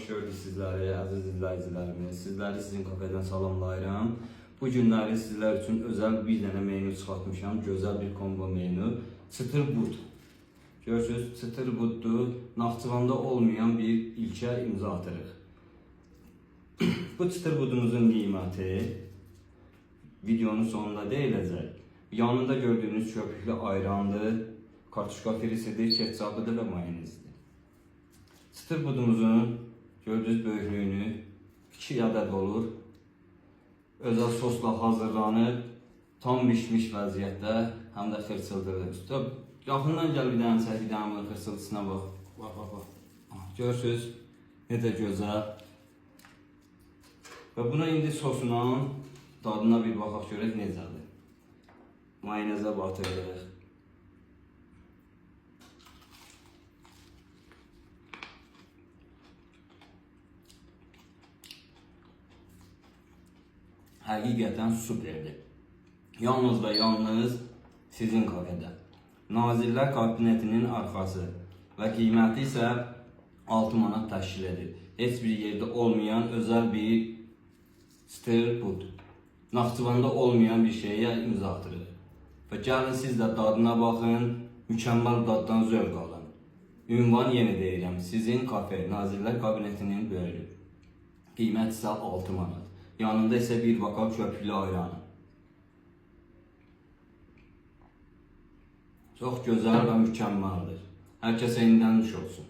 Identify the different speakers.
Speaker 1: xoş gördük sizləri, əziz izləyicilərimiz. Sizləri sizin kafedən salamlayıram. Bu günləri sizlər üçün özəl bir dənə menü çıxartmışam. Gözəl bir kombo menü. Çıtır bud. Görürsünüz, çıtır buddur. Naxçıvanda olmayan bir ilkə imza atırıq. Bu çıtır budumuzun qiyməti videonun sonunda deyiləcək. Yanında gördüğünüz köpüklü ayrandır, kartuşka frisidir, ketçapıdır və mayonezdir. Çıtır budumuzun gördüğünüz böyüklüyünü 2 adet olur. Özel sosla hazırlanıb, tam pişmiş vəziyyətdə, həm də xırçıldırır. Üstə yaxından gəl bir dənə çək, bir dənə xırçıldısına bax. Bax. Görürsünüz, necə gözəl. Və buna indi sosuna, dadına bir baxaq görək necədir. Mayonezə batırırıq. Həqiqətən superdir. Yalnız və yalnız sizin kafede. Nazirlər kabinetinin arxası və qiyməti isə 6 manat təşkil edir. Heç bir yerdə olmayan özel bir çıtır bud. Naxçıvanda olmayan bir şeyə imza atırıq. Və gəlin siz də dadına baxın, mükəmməl daddan zövq alın. Ünvan yeni deyirəm, sizin kafe Nazirlər kabinetinin böyrü. Qiymət isə 6 manat. Yanında ise bir bakal köpüklü ayranı. Çok güzel ve mükemmeldir. Herkese yeniden duş olsun.